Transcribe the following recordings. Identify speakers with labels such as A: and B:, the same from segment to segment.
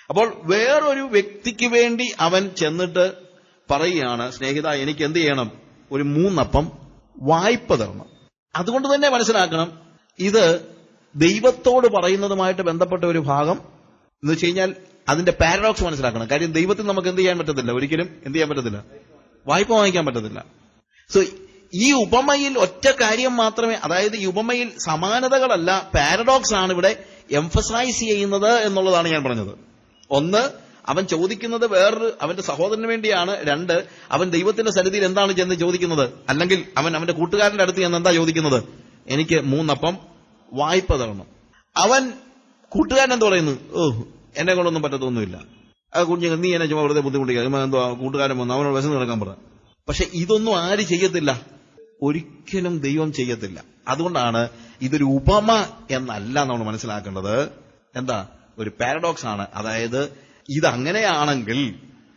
A: അപ്പോൾ വേറൊരു വ്യക്തിക്ക് വേണ്ടി അവൻ ചെന്നിട്ട് പറയുകയാണ്, സ്നേഹിത എനിക്ക് എന്ത് ചെയ്യണം, ഒരു 3 അപ്പം വായ്പ തരണം. അതുകൊണ്ട് തന്നെ മനസ്സിലാക്കണം, ഇത് ദൈവത്തോട് പറയുന്നതുമായിട്ട് ബന്ധപ്പെട്ട ഒരു ഭാഗം എന്ന് വെച്ച് കഴിഞ്ഞാൽ അതിന്റെ പാരഡോക്സ് മനസ്സിലാക്കണം. കാര്യം ദൈവത്തിൽ നമുക്ക് എന്ത് ചെയ്യാൻ പറ്റത്തില്ല, ഒരിക്കലും എന്ത് ചെയ്യാൻ പറ്റത്തില്ല, വായ്പ വാങ്ങിക്കാൻ പറ്റത്തില്ല. സോ ഈ ഉപമയിൽ ഒറ്റ കാര്യം മാത്രമേ, അതായത് ഈ ഉപമയിൽ സമാനതകളല്ല, പാരഡോക്സ് ആണ് ഇവിടെ എംഫസൈസ് ചെയ്യുന്നത് എന്നുള്ളതാണ് ഞാൻ പറഞ്ഞത്. ഒന്ന്, അവൻ ചോദിക്കുന്നത് വേറൊരു അവന്റെ സഹോദരന് വേണ്ടിയാണ്. 2, അവൻ ദൈവത്തിന്റെ സന്നിധിയിൽ എന്താണ് ചെന്ന് ചോദിക്കുന്നത്, അല്ലെങ്കിൽ അവൻ അവന്റെ കൂട്ടുകാരന്റെ അടുത്ത് ചെന്ന് എന്താ ചോദിക്കുന്നത്, എനിക്ക് 3 അപ്പം വായ്പ തരണം. അവൻ കൂട്ടുകാരൻ എന്താ പറയുന്നു, എന്നെ കൊണ്ടൊന്നും പറ്റത്തൊന്നുമില്ല, നീ എന്നെ ചുമ്മാ വെറുതെ ബുദ്ധിമുട്ടിക്കുക, എന്തോ കൂട്ടുകാരൻ വന്ന് അവനോട് വിശന്ന് കിടക്കാൻ പറ. പക്ഷെ ഇതൊന്നും ആര് ചെയ്യത്തില്ല, ഒരിക്കലും ദൈവം ചെയ്യത്തില്ല. അതുകൊണ്ടാണ് ഇതൊരു ഉപമ എന്നല്ല നമ്മൾ മനസ്സിലാക്കേണ്ടത്. എന്താ, ഒരു പാരഡോക്സ് ആണ്. അതായത് ഇതങ്ങനെയാണെങ്കിൽ,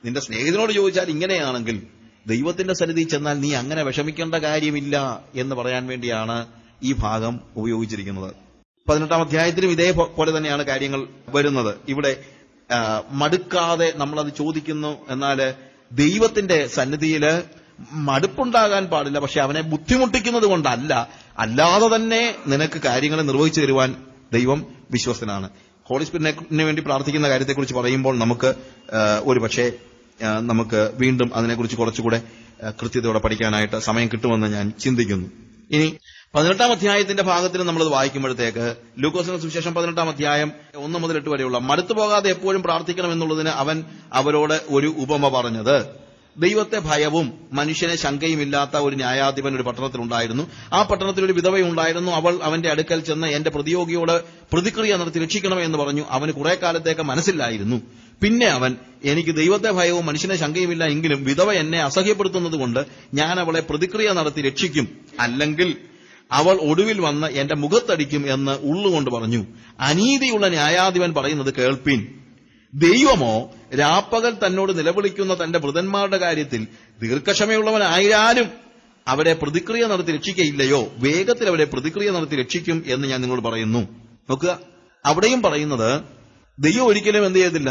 A: നിന്റെ സ്നേഹിതനോട് ചോദിച്ചാൽ ഇങ്ങനെയാണെങ്കിൽ, ദൈവത്തിന്റെ സന്നിധി ചെന്നാൽ നീ അങ്ങനെ വിഷമിക്കേണ്ട കാര്യമില്ല എന്ന് പറയാൻ വേണ്ടിയാണ് ഈ ഭാഗം ഉപയോഗിച്ചിരിക്കുന്നത്. 18-ാം അധ്യായത്തിലും ഇതേപോലെ തന്നെയാണ് കാര്യങ്ങൾ വരുന്നത്. ഇവിടെ മടുക്കാതെ നമ്മളത് ചോദിക്കുന്നു. എന്നാൽ ദൈവത്തിന്റെ സന്നിധിയില് മടുപ്പുണ്ടാകാൻ പാടില്ല. പക്ഷെ അവനെ ബുദ്ധിമുട്ടിക്കുന്നത് കൊണ്ടല്ല, അല്ലാതെ തന്നെ നിനക്ക് കാര്യങ്ങളെ നിർവഹിച്ചു തരുവാൻ ദൈവം വിശ്വസ്തനാണ്. ഹോളി സ്പിരിറ്റിന് വേണ്ടി പ്രാർത്ഥിക്കുന്ന കാര്യത്തെക്കുറിച്ച് പറയുമ്പോൾ നമുക്ക് ഒരുപക്ഷെ നമുക്ക് വീണ്ടും അതിനെക്കുറിച്ച് കുറച്ചുകൂടെ കൃത്യതയോടെ പഠിക്കാനായിട്ട് സമയം കിട്ടുമെന്ന് ഞാൻ ചിന്തിക്കുന്നു. ഇനി 18-ാം അധ്യായത്തിന്റെ ഭാഗത്തിൽ നമ്മളത് വായിക്കുമ്പോഴത്തേക്ക് ലൂക്കോസിന്റെ സുവിശേഷം 18-ാം അധ്യായം 1 മുതൽ 8 വരെയുള്ള മടുത്തു പോകാതെ എപ്പോഴും പ്രാർത്ഥിക്കണം എന്നുള്ളതിന് അവൻ അവരോട് ഒരു ഉപമ പറഞ്ഞത്, ദൈവത്തെ ഭയവും മനുഷ്യനെ ശങ്കയുമില്ലാത്ത ഒരു ന്യായാധിപൻ ഒരു പട്ടണത്തിലുണ്ടായിരുന്നു. ആ പട്ടണത്തിൽ ഒരു വിധവയുണ്ടായിരുന്നു. അവൾ അവന്റെ അടുക്കൽ ചെന്ന് എന്റെ പ്രതിയോഗിയോട് പ്രതിക്രിയ നടത്തി രക്ഷിക്കണമേ എന്ന് പറഞ്ഞു. അവന് കുറെ കാലത്തേക്ക് മനസ്സിലായിരുന്നു. പിന്നെ അവൻ, എനിക്ക് ദൈവത്തെ ഭയവും മനുഷ്യനെ ശങ്കയുമില്ല, എങ്കിലും വിധവ എന്നെ അസഹ്യപ്പെടുത്തുന്നത് കൊണ്ട് ഞാൻ അവളെ പ്രതിക്രിയ നടത്തി രക്ഷിക്കും, അല്ലെങ്കിൽ അവൾ ഒടുവിൽ വന്ന് എന്റെ മുഖത്തടിക്കും എന്ന് ഉള്ളുകൊണ്ട് പറഞ്ഞു. അനീതിയുള്ള ന്യായാധിപൻ പറയുന്നത് കേൾപ്പീൻ. ദൈവമോ രാപ്പകൽ തന്നോട് നിലവിളിക്കുന്ന തന്റെ വൃതന്മാരുടെ കാര്യത്തിൽ ദീർഘക്ഷമയുള്ളവനായാലും അവരെ പ്രതിക്രിയ നടത്തി രക്ഷിക്കയില്ലയോ? വേഗത്തിൽ അവരെ പ്രതിക്രിയ നടത്തി രക്ഷിക്കും എന്ന് ഞാൻ നിങ്ങളോട് പറയുന്നു. നോക്കുക, അവിടെയും പറയുന്നത് ദൈവം ഒരിക്കലും എന്ത് ചെയ്യത്തില്ല,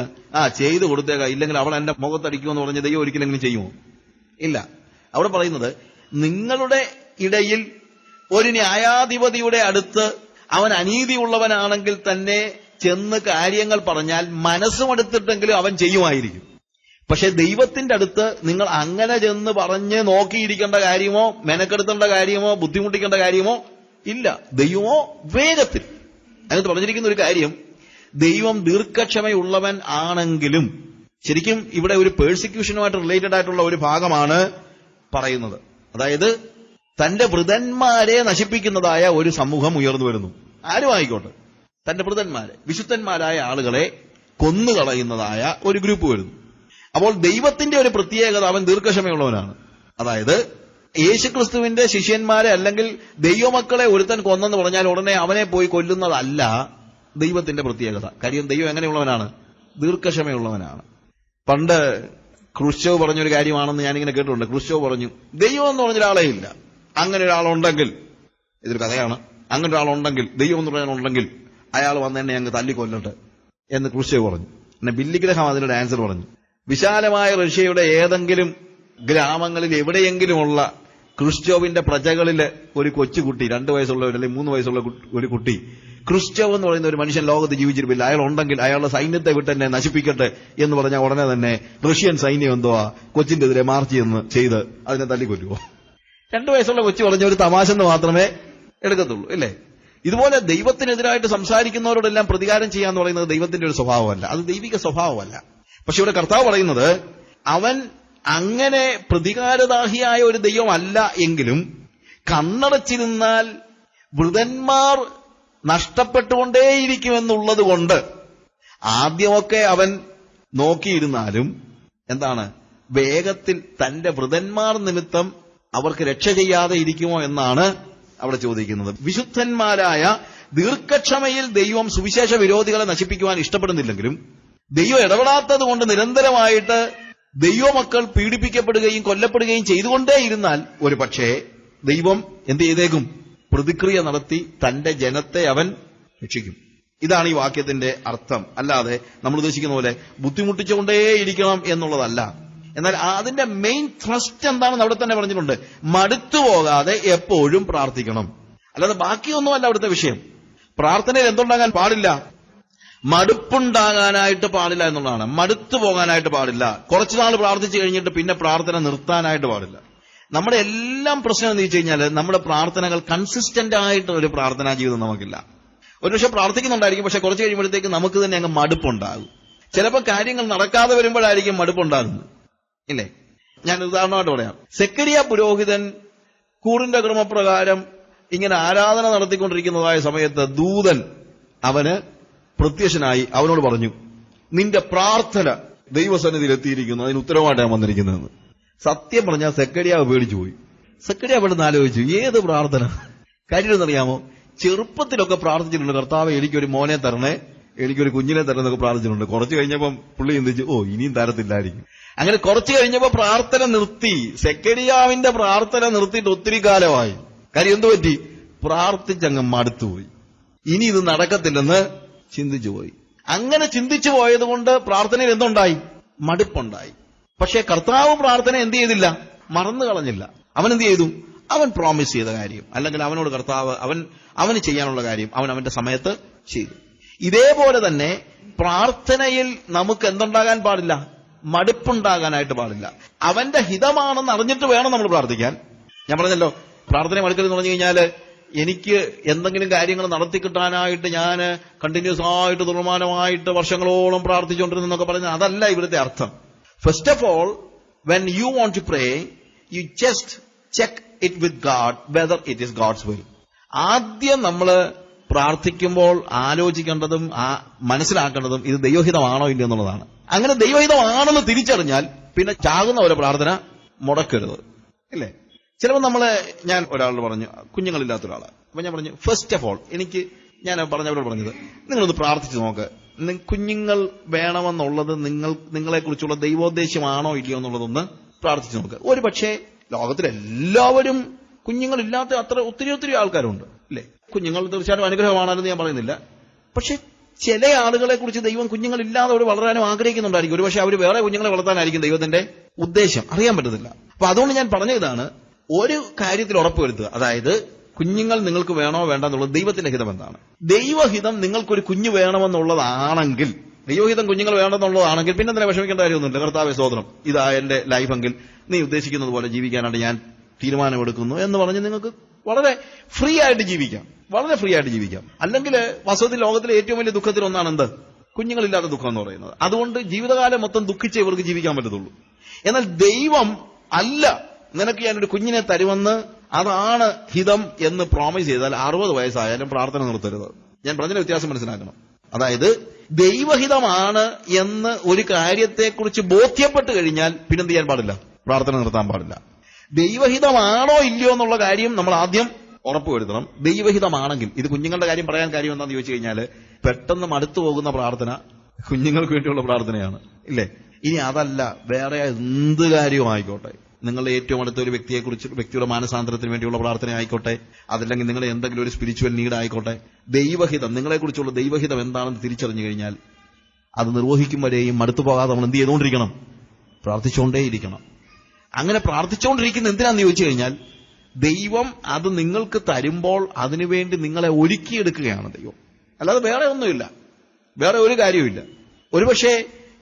A: ചെയ്തു കൊടുത്തേക്ക, ഇല്ലെങ്കിൽ അവൾ എന്റെ മുഖത്തടിക്കുമെന്ന് പറഞ്ഞ് ദൈവം ഒരിക്കലെങ്കിലും ചെയ്യുമോ? ഇല്ല. അവിടെ പറയുന്നത്, നിങ്ങളുടെ ഇടയിൽ ഒരു ന്യായാധിപതിയുടെ അടുത്ത് അവൻ അനീതിയുള്ളവനാണെങ്കിൽ തന്നെ ചെന്ന് കാര്യങ്ങൾ പറഞ്ഞാൽ മനസ്സുമെടുത്തിട്ടെങ്കിലും അവൻ ചെയ്യുമായിരിക്കും. പക്ഷെ ദൈവത്തിന്റെ അടുത്ത് നിങ്ങൾ അങ്ങനെ ചെന്ന് പറഞ്ഞ് നോക്കിയിരിക്കേണ്ട കാര്യമോ മെനക്കെടുത്തേണ്ട കാര്യമോ ബുദ്ധിമുട്ടിക്കേണ്ട കാര്യമോ ഇല്ല. ദൈവമോ വേഗത്തിൽ. അതിനകത്ത് പറഞ്ഞിരിക്കുന്ന ഒരു കാര്യം, ദൈവം ദീർഘക്ഷമയുള്ളവൻ ആണെങ്കിലും, ശരിക്കും ഇവിടെ ഒരു പേഴ്സിക്യൂഷനുമായിട്ട് റിലേറ്റഡ് ആയിട്ടുള്ള ഒരു ഭാഗമാണ് പറയുന്നത്. അതായത് തന്റെ വൃതന്മാരെ നശിപ്പിക്കുന്നതായ ഒരു സമൂഹം ഉയർന്നു വരുന്നു. ആരും ആയിക്കോട്ടെ, തന്റെ വൃതന്മാരെ, വിശുദ്ധന്മാരായ ആളുകളെ കൊന്നുകളയുന്നതായ ഒരു ഗ്രൂപ്പ് വരുന്നു. അപ്പോൾ ദൈവത്തിന്റെ ഒരു പ്രത്യേകത, അവൻ ദീർഘക്ഷമയുള്ളവനാണ്. അതായത് യേശുക്രിസ്തുവിന്റെ ശിഷ്യന്മാരെ അല്ലെങ്കിൽ ദൈവമക്കളെ ഒരുത്തൻ കൊന്നെന്ന് പറഞ്ഞാൽ ഉടനെ അവനെ പോയി കൊല്ലുന്നതല്ല ദൈവത്തിന്റെ പ്രത്യേകത. കാര്യം ദൈവം എങ്ങനെയുള്ളവനാണ്? ദീർഘക്ഷമയുള്ളവനാണ്. പണ്ട് ക്രൂശ്ചേവ് പറഞ്ഞൊരു കാര്യമാണെന്ന് ഞാനിങ്ങനെ കേട്ടിട്ടുണ്ട്. ക്രൂശ്ചേവ് പറഞ്ഞു, ദൈവം എന്ന് പറഞ്ഞൊരാളേ ഇല്ല, അങ്ങനെ ഒരാളുണ്ടെങ്കിൽ, ഇതൊരു കഥയാണ്, അങ്ങനെ ഒരാളുണ്ടെങ്കിൽ, ദൈവം എന്ന് പറയാനുണ്ടെങ്കിൽ അയാൾ വന്നെന്നെ അങ്ങ് തല്ലിക്കൊല്ലട്ടെ എന്ന് ക്രൂശ്ചേവ് പറഞ്ഞു. പിന്നെ ബില്ലി ഗ്രഹാം അതിനൊരു ആൻസർ പറഞ്ഞു, വിശാലമായ റഷ്യയുടെ ഏതെങ്കിലും ഗ്രാമങ്ങളിൽ എവിടെയെങ്കിലുമുള്ള ക്രൂശ്ചേവിന്റെ പ്രജകളിലെ ഒരു കൊച്ചുകുട്ടി, 2 വയസ്സുള്ള അല്ലെങ്കിൽ 3 വയസ്സുള്ള ഒരു കുട്ടി, ക്രൂശ്ചേവ് എന്ന് പറയുന്ന ഒരു മനുഷ്യൻ ലോകത്ത് ജീവിച്ചിരിപ്പില്ല, അയാൾ ഉണ്ടെങ്കിൽ അയാളുടെ സൈന്യത്തെ വിട്ട് എന്നെ നശിപ്പിക്കട്ടെ എന്ന് പറഞ്ഞാൽ ഉടനെ തന്നെ റഷ്യൻ സൈന്യം കൊച്ചിന്റെ എതിരെ മാർച്ച് ചെയ്ത് അതിനെ തല്ലിക്കൊല്ലുവോ? 2 വയസ്സുള്ള കൊച്ചു പറഞ്ഞ ഒരു തമാശ എന്ന് മാത്രമേ എടുക്കത്തുള്ളൂ, അല്ലേ? ഇതുപോലെ ദൈവത്തിനെതിരായിട്ട് സംസാരിക്കുന്നവരോടെല്ലാം പ്രതികാരം ചെയ്യാന്ന് പറയുന്നത് ദൈവത്തിന്റെ ഒരു സ്വഭാവമല്ല, അത് ദൈവിക സ്വഭാവമല്ല. പക്ഷെ ഇവിടെ കർത്താവ് പറയുന്നത്, അവൻ അങ്ങനെ പ്രതികാരദാഹിയായ ഒരു ദൈവമല്ല എങ്കിലും കണ്ണടച്ചിരുന്നാൽ വൃതന്മാർ നഷ്ടപ്പെട്ടുകൊണ്ടേയിരിക്കുമെന്നുള്ളത് കൊണ്ട് ആദ്യമൊക്കെ അവൻ നോക്കിയിരുന്നാലും എന്താണ്, വേഗത്തിൽ തന്റെ വൃതന്മാർ നിമിത്തം അവർക്ക് രക്ഷ ചെയ്യാതെ ഇരിക്കുമോ എന്നാണ് അവിടെ ചോദിക്കുന്നത്. വിശുദ്ധന്മാരായ ദീർഘക്ഷമയിൽ ദൈവം സുവിശേഷ വിരോധികളെ നശിപ്പിക്കുവാൻ ഇഷ്ടപ്പെടുന്നില്ലെങ്കിലും ദൈവം ഇടപെടാത്തത് കൊണ്ട് നിരന്തരമായിട്ട് ദൈവമക്കൾ പീഡിപ്പിക്കപ്പെടുകയും കൊല്ലപ്പെടുകയും ചെയ്തുകൊണ്ടേയിരുന്നാൽ ഒരു പക്ഷേ ദൈവം എന്ത് ചെയ്തേക്കും? പ്രതിക്രിയ നടത്തി തന്റെ ജനത്തെ അവൻ രക്ഷിക്കും. ഇതാണ് ഈ വാക്യത്തിന്റെ അർത്ഥം. അല്ലാതെ നമ്മൾ ഉദ്ദേശിക്കുന്ന പോലെ ബുദ്ധിമുട്ടിച്ചുകൊണ്ടേയിരിക്കണം എന്നുള്ളതല്ല. എന്നാൽ അതിന്റെ മെയിൻ ത്രസ്റ്റ് എന്താണെന്ന് അവിടെ തന്നെ പറഞ്ഞിട്ടുണ്ട്. മടുത്തു പോകാതെ എപ്പോഴും പ്രാർത്ഥിക്കണം. അല്ലാതെ ബാക്കിയൊന്നുമല്ല അവിടുത്തെ വിഷയം. പ്രാർത്ഥനയിൽ എന്തുണ്ടാകാൻ പാടില്ല? മടുപ്പുണ്ടാകാനായിട്ട് പാടില്ല എന്നുള്ളതാണ്. മടുത്തു പോകാനായിട്ട് പാടില്ല. കുറച്ചുനാൾ പ്രാർത്ഥിച്ചു കഴിഞ്ഞിട്ട് പിന്നെ പ്രാർത്ഥന നിർത്താനായിട്ട് പാടില്ല. നമ്മുടെ എല്ലാം പ്രശ്നം എന്ന് വെച്ച് കഴിഞ്ഞാൽ നമ്മുടെ പ്രാർത്ഥനകൾ കൺസിസ്റ്റന്റ് ആയിട്ട് ഒരു പ്രാർത്ഥനാ ജീവിതം നമുക്കില്ല. ഒരുപക്ഷെ പ്രാർത്ഥിക്കുന്നുണ്ടായിരിക്കും, പക്ഷെ കുറച്ച് കഴിയുമ്പോഴത്തേക്ക് നമുക്ക് തന്നെ അങ്ങ് മടുപ്പുണ്ടാകും. ചിലപ്പോൾ കാര്യങ്ങൾ നടക്കാതെ വരുമ്പോഴായിരിക്കും മടുപ്പുണ്ടാകുന്നത്, ഇല്ലേ? ഞാൻ ഉദാഹരണമായിട്ട് പറയാം. സെക്കരിയ പുരോഹിതൻ കൂറിന്റെ ക്രമപ്രകാരം ഇങ്ങനെ ആരാധന നടത്തിക്കൊണ്ടിരിക്കുന്നതായ സമയത്ത് ദൂതൻ അവന് പ്രത്യക്ഷനായി അവനോട് പറഞ്ഞു, നിന്റെ പ്രാർത്ഥന ദൈവസന്നിധിയിൽ എത്തിയിരിക്കുന്നു, അതിന് ഉത്തരവായിട്ടാണ് വന്നിരിക്കുന്നതെന്ന്. സത്യം പറഞ്ഞാൽ സെക്കരിയാവ് പേടിച്ചു പോയി. സെക്കരിയാവ് പെട്ടെന്ന് ആലോചിച്ചു, ഏത് പ്രാർത്ഥന? കാര്യം എന്നറിയാമോ? ചെറുപ്പത്തിലൊക്കെ പ്രാർത്ഥിച്ചിട്ടുണ്ട്, കർത്താവ് എനിക്കൊരു മോനെ തരണേ, എനിക്കൊരു കുഞ്ഞിനെ തരണം എന്നൊക്കെ പ്രാർത്ഥിച്ചിട്ടുണ്ട്. കുറച്ച് കഴിഞ്ഞപ്പം പുള്ളി ചിന്തിച്ചു, ഇനിയും തരത്തില്ലായിരിക്കും. അങ്ങനെ കുറച്ച് കഴിഞ്ഞപ്പോ പ്രാർത്ഥന നിർത്തി. സെക്കരിയാവിന്റെ പ്രാർത്ഥന നിർത്തിയിട്ട് ഒത്തിരി കാലമായി. കാര്യം എന്തു പറ്റി? പ്രാർത്ഥിച്ചങ്ങ് മടുത്തുപോയി. ഇനി ഇത് നടക്കത്തില്ലെന്ന് ചിന്തിച്ചു പോയി. അങ്ങനെ ചിന്തിച്ചു പോയത് കൊണ്ട് പ്രാർത്ഥനയിൽ എന്തുണ്ടായി? മടുപ്പുണ്ടായി. പക്ഷെ കർത്താവ് പ്രാർത്ഥന എന്ത് ചെയ്തില്ല? മറന്നു കളഞ്ഞില്ല. അവൻ എന്ത് ചെയ്തു? അവൻ പ്രോമിസ് ചെയ്ത കാര്യം, അല്ലെങ്കിൽ അവനോട് കർത്താവ് അവന് ചെയ്യാനുള്ള കാര്യം അവൻ അവന്റെ സമയത്ത് ചെയ്തു. ഇതേപോലെ തന്നെ പ്രാർത്ഥനയിൽ നമുക്ക് എന്തുണ്ടാകാൻ പാടില്ല? മടുപ്പുണ്ടാകാനായിട്ട് പാടില്ല. അവന്റെ ഹിതമാണെന്ന് അറിഞ്ഞിട്ട് വേണം നമ്മൾ പ്രാർത്ഥിക്കാൻ. ഞാൻ പറഞ്ഞല്ലോ, പ്രാർത്ഥന മടുക്കരുതെന്ന് പറഞ്ഞു കഴിഞ്ഞാൽ എനിക്ക് എന്തെങ്കിലും കാര്യങ്ങൾ നടത്തി കിട്ടാനായിട്ട് ഞാൻ കണ്ടിന്യൂസ് ആയിട്ട് ദുർമാനമായിട്ട് വർഷങ്ങളോളം പ്രാർത്ഥിച്ചുകൊണ്ടിരുന്നൊക്കെ പറഞ്ഞാൽ അതല്ല ഇവിടുത്തെ അർത്ഥം. First of all, when you want to pray, you just check it with God whether it is God's will. ആദ്യം നമ്മൾ പ്രാർത്ഥിക്കുമ്പോൾ ആലോചിക്കേണ്ടതും മനസ്സിലാക്കേണ്ടതും ഇത് ദൈവഹിതമാണോ ഇല്ല എന്നുള്ളതാണ്. അങ്ങനെ ദൈവഹിതമാണെന്ന് തിരിച്ചറിഞ്ഞാൽ പിന്നെ ചാകുന്ന ഒരു പ്രാർത്ഥന മുടക്കരുത്, ഇല്ലേ? ചിലപ്പോൾ ഞാൻ ഒരാളോട് പറഞ്ഞു, കുഞ്ഞുങ്ങളില്ലാത്ത ഒരാള്. അപ്പൊ ഞാൻ പറഞ്ഞു, ഫസ്റ്റ് ഓഫ് ഓൾ ഞാൻ പറഞ്ഞവരോട് പറഞ്ഞത്, നിങ്ങളൊന്ന് പ്രാർത്ഥിച്ചു നോക്ക്. കുഞ്ഞുങ്ങൾ വേണമെന്നുള്ളത് നിങ്ങളെക്കുറിച്ചുള്ള ദൈവോദ്ദേശമാണോ ഇല്ലയോ എന്നുള്ളതൊന്ന് പ്രാർത്ഥിച്ചു നോക്ക്. ഒരു പക്ഷേ ലോകത്തിലെല്ലാവരും കുഞ്ഞുങ്ങളില്ലാത്ത ഒത്തിരി ആൾക്കാരുണ്ട്, അല്ലേ? കുഞ്ഞുങ്ങൾ തീർച്ചയായിട്ടും അനുഗ്രഹമാണെന്ന് ഞാൻ പറയുന്നില്ല. പക്ഷെ ചില ആളുകളെ കുറിച്ച് ദൈവം കുഞ്ഞുങ്ങളില്ലാതെ അവർ വളരാനും ആഗ്രഹിക്കുന്നുണ്ടായിരിക്കും. ഒരു പക്ഷെ അവർ വേറെ കുഞ്ഞുങ്ങളെ വളർത്താനായിരിക്കും ദൈവത്തിന്റെ ഉദ്ദേശം, അറിയാൻ പറ്റത്തില്ല. അപ്പൊ അതുകൊണ്ട് ഞാൻ പറഞ്ഞ ഇതാണ്, ഒരു കാര്യത്തിൽ ഉറപ്പുവരുത്തുക. അതായത് കുഞ്ഞുങ്ങൾ നിങ്ങൾക്ക് വേണോ വേണ്ട എന്നുള്ളത് ദൈവത്തിന്റെ ഹിതം എന്താണ്? ദൈവഹിതം നിങ്ങൾക്കൊരു കുഞ്ഞു വേണമെന്നുള്ളതാണെങ്കിൽ, ദൈവഹിതം കുഞ്ഞുങ്ങൾ വേണമെന്നുള്ളതാണെങ്കിൽ പിന്നെ എന്തിനാ വിഷമിക്കേണ്ട കാര്യമൊന്നുമില്ല. കർത്താവേ സ്തോത്രം, ഇതാ എന്റെ ലൈഫെങ്കിൽ നീ ഉദ്ദേശിക്കുന്നത് പോലെ ജീവിക്കാനായിട്ട് ഞാൻ തീരുമാനമെടുക്കുന്നു എന്ന് പറഞ്ഞ് നിങ്ങൾക്ക് വളരെ ഫ്രീ ആയിട്ട് ജീവിക്കാം, വളരെ ഫ്രീ ആയിട്ട് ജീവിക്കാം. അല്ലെങ്കിൽ വാസ്തവത്തിൽ ലോകത്തിലെ ഏറ്റവും വലിയ ദുഃഖത്തിൽ ഒന്നാണ് എന്ത്? കുഞ്ഞുങ്ങളില്ലാത്ത ദുഃഖം എന്ന് പറയുന്നത്. അതുകൊണ്ട് ജീവിതകാലം മൊത്തം ദുഃഖിച്ചേ ഇവർക്ക് ജീവിക്കാൻ പറ്റത്തുള്ളൂ. എന്നാൽ ദൈവം അല്ല, നിനക്ക് ഞാനൊരു കുഞ്ഞിനെ തരുമെന്ന്, അതാണ് ഹിതം എന്ന് പ്രോമിസ് ചെയ്താൽ 60 വയസ്സായാലും പ്രാർത്ഥന നിർത്തരുത്. ഞാൻ പറഞ്ഞ വ്യത്യാസം മനസ്സിലാക്കണം. അതായത് ദൈവഹിതമാണ് എന്ന് ഒരു കാര്യത്തെക്കുറിച്ച് ബോധ്യപ്പെട്ട് കഴിഞ്ഞാൽ പിന്നെന്ത് ചെയ്യാൻ പാടില്ല? പ്രാർത്ഥന നിർത്താൻ പാടില്ല. ദൈവഹിതമാണോ ഇല്ലയോ എന്നുള്ള കാര്യം നമ്മൾ ആദ്യം ഉറപ്പുവരുത്തണം. ദൈവഹിതമാണെങ്കിൽ, ഇത് കുഞ്ഞുങ്ങളുടെ കാര്യം പറയാൻ കാര്യം എന്താണെന്ന് ചോദിച്ചു കഴിഞ്ഞാൽ, പെട്ടെന്ന് മടുത്തു പോകുന്ന പ്രാർത്ഥന കുഞ്ഞുങ്ങൾക്ക് വേണ്ടിയുള്ള പ്രാർത്ഥനയാണ്, ഇല്ലേ? ഇനി അതല്ല, വേറെ എന്ത് കാര്യവും ആയിക്കോട്ടെ, നിങ്ങളുടെ ഏറ്റവും അടുത്ത ഒരു വ്യക്തിയുടെ മാനസാന്തരത്തിന് വേണ്ടിയുള്ള പ്രാർത്ഥന ആയിക്കോട്ടെ, അതല്ലെങ്കിൽ നിങ്ങളുടെ എന്തെങ്കിലും ഒരു സ്പിരിച്വൽ നീഡ് ആയിക്കോട്ടെ, ദൈവഹിതം, നിങ്ങളെക്കുറിച്ചുള്ള ദൈവഹിതം എന്താണെന്ന് തിരിച്ചറിഞ്ഞു കഴിഞ്ഞാൽ അത് നിർവഹിക്കും വരെയും മടുത്തു പോകാതെ നമ്മൾ എന്ത് ചെയ്തുകൊണ്ടിരിക്കണം? പ്രാർത്ഥിച്ചുകൊണ്ടേയിരിക്കണം. അങ്ങനെ പ്രാർത്ഥിച്ചുകൊണ്ടിരിക്കുന്ന എന്തിനാന്ന് ചോദിച്ചു കഴിഞ്ഞാൽ, ദൈവം അത് നിങ്ങൾക്ക് തരുമ്പോൾ അതിനുവേണ്ടി നിങ്ങളെ ഒരുക്കിയെടുക്കുകയാണ് ദൈവം, അല്ലാതെ വേറെ ഒന്നുമില്ല, വേറെ ഒരു കാര്യവുമില്ല. ഒരുപക്ഷെ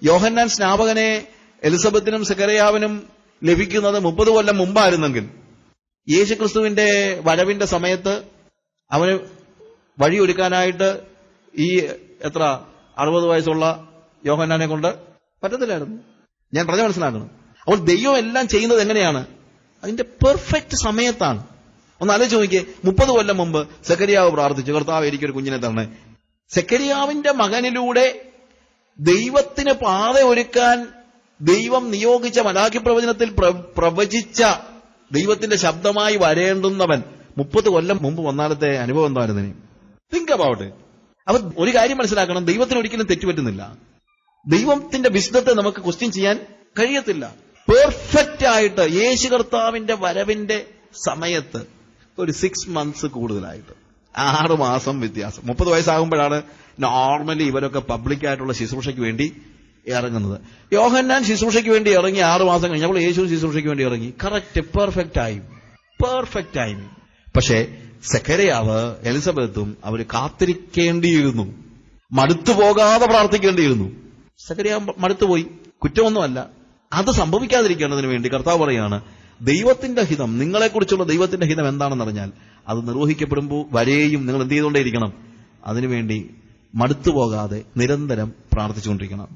A: യോഹന്നാൻ സ്നാപകനെ എലിസബത്തിനും സെക്കറിയാവിനും ലഭിക്കുന്നത് 30 കൊല്ലം മുമ്പായിരുന്നെങ്കിൽ, യേശുക്രിസ്തുവിന്റെ വരവിന്റെ സമയത്ത് അവന് വഴിയൊരുക്കാനായിട്ട് ഈ 60 വയസ്സുള്ള യോഹന്നാനെ കൊണ്ട് പറ്റത്തില്ലായിരുന്നു. ഞാൻ പറഞ്ഞ മനസ്സിലാക്കണം. അപ്പോൾ ദൈവം എല്ലാം ചെയ്യുന്നത് എങ്ങനെയാണ്? അതിന്റെ പെർഫെക്റ്റ് സമയത്താണ്. ഒന്ന് ആലോചിച്ച് നോക്കിയേ, 30 കൊല്ലം മുമ്പ് സെക്കറിയാവ് പ്രാർത്ഥിച്ചു, കർത്താവ് എനിക്കൊരു കുഞ്ഞിനെ തരണേ. സെക്കറിയാവിന്റെ മകനിലൂടെ ദൈവത്തിന് പാത ഒരുക്കാൻ ദൈവം നിയോഗിച്ച മലാഖി പ്രവചനത്തിൽ പ്രവചിച്ച ദൈവത്തിന്റെ ശബ്ദമായി വരേണ്ടുന്നവൻ 30 കൊല്ലം മുമ്പ് വന്നാലത്തെ അനുഭവം എന്തായിരുന്നു? Think about it. അപ്പൊ ഒരു കാര്യം മനസ്സിലാക്കണം, ദൈവത്തിന് ഒരിക്കലും തെറ്റുപറ്റുന്നില്ല. ദൈവത്തിന്റെ വിശുദ്ധത്തെ നമുക്ക് ക്വസ്റ്റ്യൻ ചെയ്യാൻ കഴിയത്തില്ല. പെർഫെക്റ്റ് ആയിട്ട് യേശു കർത്താവിന്റെ വരവിന്റെ സമയത്ത് ഒരു 6 months കൂടുതലായിട്ട്, 6 മാസം വ്യത്യാസം. 30 വയസ്സാകുമ്പോഴാണ് നോർമലി ഇവരൊക്കെ പബ്ലിക്കായിട്ടുള്ള ശുശ്രൂഷയ്ക്ക് വേണ്ടി ഇറങ്ങുന്നത്. യോഹന്നാൻ ശുശ്രൂഷയ്ക്ക് വേണ്ടി ഇറങ്ങി 6 മാസം കഴിഞ്ഞപ്പോൾ യേശു ശുശ്രൂഷയ്ക്ക് വേണ്ടി ഇറങ്ങി. Correct, perfect time. പക്ഷേ സെഖര്യാവ്, എലിസബത്തും അവർ കാത്തിരിക്കേണ്ടിയിരുന്നു, മടുത്തു പോകാതെ പ്രാർത്ഥിക്കേണ്ടിയിരുന്നു. സെഖര്യാവ് മടുത്തുപോയി, കുറ്റമൊന്നുമല്ല. അത് സംഭവിക്കാതിരിക്കേണ്ടതിന് വേണ്ടി കർത്താവ് പറയാണ്, ദൈവത്തിന്റെ ഹിതം, നിങ്ങളെക്കുറിച്ചുള്ള ദൈവത്തിന്റെ ഹിതം എന്താണെന്നറിഞ്ഞാൽ അത് നിർവഹിക്കപ്പെടുമ്പോൾ വരെയും നിങ്ങൾ എന്ത് ചെയ്തുകൊണ്ടേയിരിക്കണം? അതിനുവേണ്ടി മടുത്തു പോകാതെ നിരന്തരം പ്രാർത്ഥിച്ചുകൊണ്ടിരിക്കണം.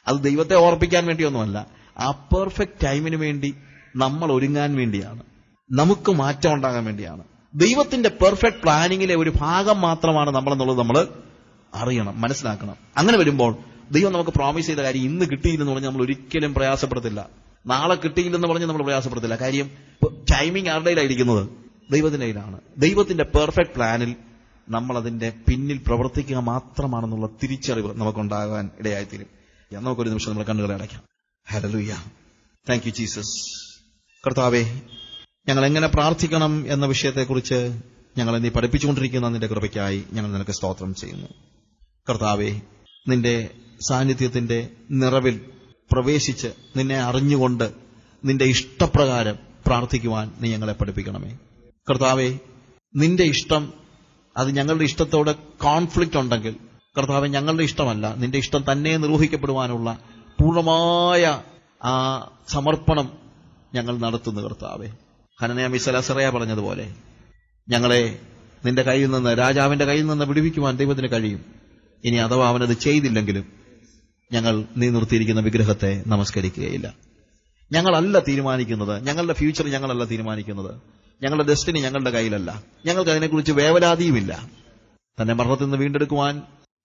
A: അത് ദൈവത്തെ ഓർപ്പിക്കാൻ വേണ്ടിയൊന്നുമല്ല, ആ പെർഫെക്റ്റ് ടൈമിന് വേണ്ടി നമ്മൾ ഒരുങ്ങാൻ വേണ്ടിയാണ്, നമുക്ക് മാറ്റം ഉണ്ടാകാൻ വേണ്ടിയാണ്. ദൈവത്തിന്റെ പെർഫെക്റ്റ് പ്ലാനിങ്ങിലെ ഒരു ഭാഗം മാത്രമാണ് നമ്മളെന്നുള്ളത് നമ്മൾ അറിയണം, മനസ്സിലാക്കണം. അങ്ങനെ വരുമ്പോൾ ദൈവം നമുക്ക് പ്രോമിസ് ചെയ്ത കാര്യം ഇന്ന് കിട്ടിയില്ലെന്ന് പറഞ്ഞാൽ നമ്മൾ ഒരിക്കലും പ്രയാസപ്പെടത്തില്ല, നാളെ കിട്ടിയില്ലെന്ന് പറഞ്ഞ് നമ്മൾ പ്രയാസപ്പെടത്തില്ല. കാര്യം ടൈമിംഗ് ആരുടെ കയ്യിലായിരിക്കുന്നത്? ദൈവത്തിന്റെ കയ്യിലാണ്. ദൈവത്തിന്റെ പെർഫെക്റ്റ് പ്ലാനിൽ നമ്മൾ അതിന്റെ പിന്നിൽ പ്രവർത്തിക്കുക മാത്രമാണെന്നുള്ള തിരിച്ചറിവ് നമുക്കുണ്ടാകാൻ ഇടയായിത്തീരും. നമുക്കൊരു നിമിഷം നമ്മൾ കണ്ണുകളെ അടയ്ക്കാം. Hallelujah, thank you Jesus. കർത്താവേ, ഞങ്ങൾ എങ്ങനെ പ്രാർത്ഥിക്കണം എന്ന വിഷയത്തെക്കുറിച്ച് ഞങ്ങളെ നീ പഠിപ്പിച്ചുകൊണ്ടിരിക്കുന്ന നിന്റെ കൃപയ്ക്കായി ഞങ്ങൾ നിനക്ക് സ്തോത്രം ചെയ്യുന്നു. കർത്താവേ, നിന്റെ സാന്നിധ്യത്തിന്റെ നിറവിൽ പ്രവേശിച്ച് നിന്നെ അറിഞ്ഞുകൊണ്ട് നിന്റെ ഇഷ്ടപ്രകാരം പ്രാർത്ഥിക്കുവാൻ നീ ഞങ്ങളെ പഠിപ്പിക്കണമേ. കർത്താവേ, നിന്റെ ഇഷ്ടം അത് ഞങ്ങളുടെ ഇഷ്ടത്തോട് കോൺഫ്ലിക്റ്റ് ഉണ്ടെങ്കിൽ കർത്താവെ, ഞങ്ങളുടെ ഇഷ്ടമല്ല, നിന്റെ ഇഷ്ടം തന്നെ നിർവഹിക്കപ്പെടുവാനുള്ള പൂർണ്ണമായ ആ സമർപ്പണം ഞങ്ങൾ നടത്തുന്നു. കർത്താവെ, ഹനനയ മിസലസറയ പറഞ്ഞതുപോലെ ഞങ്ങളെ നിന്റെ കയ്യിൽ നിന്ന്, രാജാവിന്റെ കയ്യിൽ നിന്ന് വിടുവിക്കുവാൻ ദൈവത്തിന് കഴിയും. ഇനി അഥവാ അവനത് ചെയ്തില്ലെങ്കിലും ഞങ്ങൾ നീ നിർത്തിയിരിക്കുന്ന വിഗ്രഹത്തെ നമസ്കരിക്കുകയില്ല. ഞങ്ങളല്ല തീരുമാനിക്കുന്നത്, ഞങ്ങളുടെ ഫ്യൂച്ചർ ഞങ്ങളല്ല തീരുമാനിക്കുന്നത്, ഞങ്ങളുടെ ഡെസ്റ്റിനി ഞങ്ങളുടെ കയ്യിലല്ല. ഞങ്ങൾക്ക് അതിനെക്കുറിച്ച് വേവലാതിയുമില്ല. തന്നെ മരണത്തിൽ നിന്ന് വീണ്ടെടുക്കുവാൻ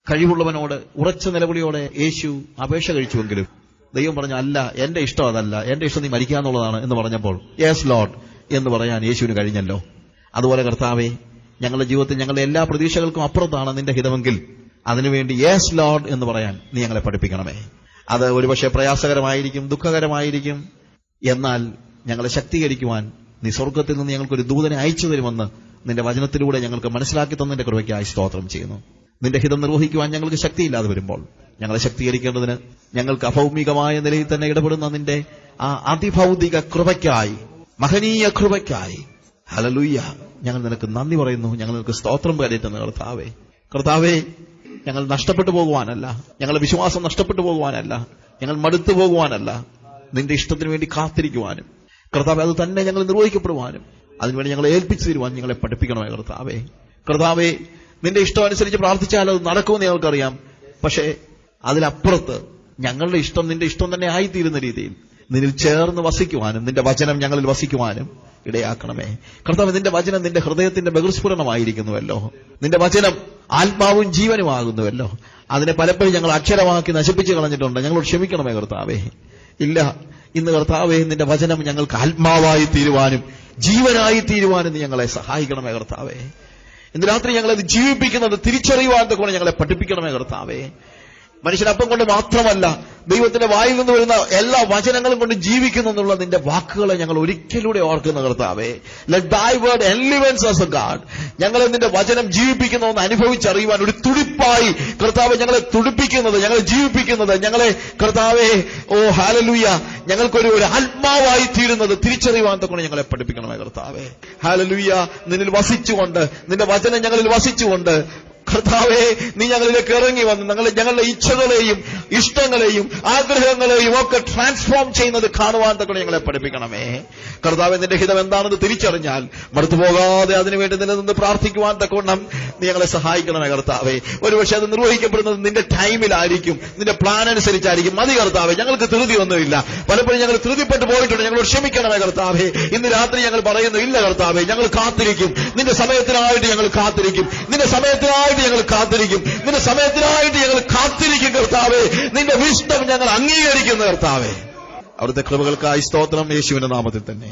A: കഴിവുള്ളവനോട് ഉറച്ച നിലവിളിയോടെ യേശു അപേക്ഷ കഴിച്ചുവെങ്കിലും ദൈവം പറഞ്ഞു, അല്ല, എന്റെ ഇഷ്ടം അതല്ല, എന്റെ ഇഷ്ടം നീ മരിക്കാന്നുള്ളതാണ് എന്ന് പറഞ്ഞപ്പോൾ യെസ് ലോർഡ് എന്ന് പറയാൻ യേശുവിന് കഴിഞ്ഞല്ലോ. അതുപോലെ കർത്താവെ, ഞങ്ങളുടെ ജീവിതത്തിൽ ഞങ്ങളുടെ എല്ലാ പ്രതീക്ഷകൾക്കും അപ്പുറത്താണ് നിന്റെ ഹിതമെങ്കിൽ അതിനുവേണ്ടി യെസ് ലോർഡ് എന്ന് പറയാൻ നീ ഞങ്ങളെ പഠിപ്പിക്കണമേ. അത് ഒരുപക്ഷെ പ്രയാസകരമായിരിക്കും, ദുഃഖകരമായിരിക്കും. എന്നാൽ ഞങ്ങളെ ശക്തീകരിക്കുവാൻ നീ സ്വർഗത്തിൽ നിന്ന് ഞങ്ങൾക്കൊരു ദൂതനെ അയച്ചു തരുമെന്ന് നിന്റെ വചനത്തിലൂടെ ഞങ്ങൾക്ക് മനസ്സിലാക്കി തന്നതിന്റെ കൃപയ്ക്കായി സ്തോത്രം ചെയ്യുന്നു. നിന്റെ ഹിതം നിർവഹിക്കുവാൻ ഞങ്ങൾക്ക് ശക്തിയില്ലാതെ വരുമ്പോൾ ഞങ്ങളെ ശക്തീകരിക്കേണ്ടതിന് ഞങ്ങൾക്ക് അഭൗമികമായ നിലയിൽ തന്നെ ഇടപെടുന്ന നിന്റെ ആ അതിഭൗതിക കൃപയ്ക്കായി, മഹനീയ കൃപയ്ക്കായി ഹല്ലേലൂയ, ഞങ്ങൾ നിനക്ക് നന്ദി പറയുന്നു. ഞങ്ങൾ നിനക്ക് സ്തോത്രം കരയറ്റുന്നു. കർത്താവേ, ഞങ്ങൾ നഷ്ടപ്പെട്ടു പോകുവാനല്ല, ഞങ്ങളുടെ വിശ്വാസം നഷ്ടപ്പെട്ടു പോകുവാനല്ല, ഞങ്ങൾ മടുത്തു പോകുവാനല്ല, നിന്റെ ഇഷ്ടത്തിന് വേണ്ടി കാത്തിരിക്കുവാനും കർത്താവെ അത് തന്നെ ഞങ്ങൾ നിർവഹിക്കപ്പെടുവാനും അതിനുവേണ്ടി ഞങ്ങളെ ഏൽപ്പിച്ചു തരുവാൻ ഞങ്ങളെ പഠിപ്പിക്കണമേ. കർത്താവേ, നിന്റെ ഇഷ്ടം അനുസരിച്ച് പ്രാർത്ഥിച്ചാൽ അത് നടക്കുമെന്ന് ഞങ്ങൾക്കറിയാം. പക്ഷേ അതിലപ്പുറത്ത് ഞങ്ങളുടെ ഇഷ്ടം നിന്റെ ഇഷ്ടം തന്നെ ആയിത്തീരുന്ന രീതിയിൽ നിന്നിൽ ചേർന്ന് വസിക്കുവാനും നിന്റെ വചനം ഞങ്ങളിൽ വസിക്കുവാനും ഇടയാക്കണമേ. കർത്താവ്, നിന്റെ വചനം നിന്റെ ഹൃദയത്തിന്റെ ബഹിർസ്ഫുരണമായിരിക്കുന്നുവല്ലോ. നിന്റെ വചനം ആത്മാവും ജീവനുമാകുന്നുവല്ലോ. അതിനെ പലപ്പോഴും ഞങ്ങൾ അക്ഷരമാക്കി നശിപ്പിച്ചു കളഞ്ഞിട്ടുണ്ട്. ഞങ്ങളോട് ക്ഷമിക്കണമേ കർത്താവേ. ഇല്ല, ഇന്ന് കർത്താവേ, നിന്റെ വചനം ഞങ്ങൾക്ക് ആത്മാവായി തീരുവാനും ജീവനായി തീരുവാനും നീ ഞങ്ങളെ സഹായിക്കണമേ കർത്താവേ. ഇന്ന് രാത്രി ഞങ്ങളത് ജീവിപ്പിക്കുന്നത് തിരിച്ചറിയുവാൻ കൊണ്ട് ഞങ്ങളെ പഠിപ്പിക്കണമേ കർത്താവേ. മനുഷ്യനപ്പം കൊണ്ട് മാത്രമല്ല, ദൈവത്തിന്റെ വായിൽ നിന്ന് വരുന്ന എല്ലാ വചനങ്ങളും കൊണ്ട് ജീവിക്കുന്നു എന്നുള്ള നിന്റെ വാക്കുകളെ ഞങ്ങൾ ഒരിക്കലൂടെ ഓർക്കുന്ന കർത്താവേ. Let thy word enlivens us a God. ഞങ്ങളെ നിന്റെ വചനം ജീവിപ്പിക്കുന്നതെന്ന് അനുഭവിച്ചറിയുവാൻ ഒരു തുടിപ്പായി കർത്താവെ ഞങ്ങളെ തുടിപ്പിക്കുന്നത്, ഞങ്ങളെ ജീവിപ്പിക്കുന്നത്, ഞങ്ങളെ കർത്താവേ, ഓ ഹല്ലേലൂയ, ഞങ്ങൾക്കൊരു ആത്മാവായി തീരുന്നത് തിരിച്ചറിയുവാൻ കൊണ്ട് ഞങ്ങളെ പഠിപ്പിക്കണമേ കർത്താവേ. ഹല്ലേലൂയ, നിന്നിൽ വസിച്ചുകൊണ്ട്, നിന്റെ വചനം ഞങ്ങളിൽ വസിച്ചുകൊണ്ട് കർത്താവേ, നീ ഞങ്ങളിലേക്ക് ഇറങ്ങി വന്ന് ഞങ്ങളുടെ ഇച്ഛകളെയും ഇഷ്ടങ്ങളെയും ആഗ്രഹങ്ങളെയും ഒക്കെ ട്രാൻസ്ഫോം ചെയ്യുന്നത് കാണുവാൻ തക്ക ഞങ്ങളെ പഠിപ്പിക്കണമേ കർത്താവേ. നിന്റെ ഹിതം എന്താണെന്ന് തിരിച്ചറിഞ്ഞാൽ മടുത്തു പോകാതെ അതിനുവേണ്ടി നിലനിന്ന് പ്രാർത്ഥിക്കുവാൻ തക്കവണ്ണം നീ ഞങ്ങളെ സഹായിക്കണമേ കർത്താവേ. ഒരുപക്ഷെ അത് നിർവഹിക്കപ്പെടുന്നത് നിന്റെ ടൈമിലായിരിക്കും, നിന്റെ പ്ലാൻ അനുസരിച്ചായിരിക്കും. മതി കർത്താവേ, ഞങ്ങൾക്ക് ധൃതി ഒന്നുമില്ല. പലപ്പോഴും ഞങ്ങൾ ധൃതിപ്പെട്ടു പോയിട്ടുണ്ട്. ഞങ്ങളോട് ക്ഷമിക്കണമേ കർത്താവേ. ഇന്ന് രാത്രി ഞങ്ങൾ പറയുന്നു, ഇല്ല കർത്താവേ, ഞങ്ങൾ കാത്തിരിക്കും. നിന്റെ സമയത്തിനായിട്ട് ഞങ്ങൾ കാത്തിരിക്കും. നിന്റെ സമയത്തിനായിട്ട് ഞങ്ങൾ കാത്തിരിക്കും. നിന്റെ സമയത്തിനായിട്ട് ഞങ്ങൾ കാത്തിരിക്കും കർത്താവേ. നിന്റെ വിഷ്ടം ഞങ്ങൾ അംഗീകരിക്കുന്നു കർത്താവേ. അവിടുത്തെ കൃപകൾക്കായി സ്തോത്രം, യേശുവിന്റെ നാമത്തിൽ തന്നെ.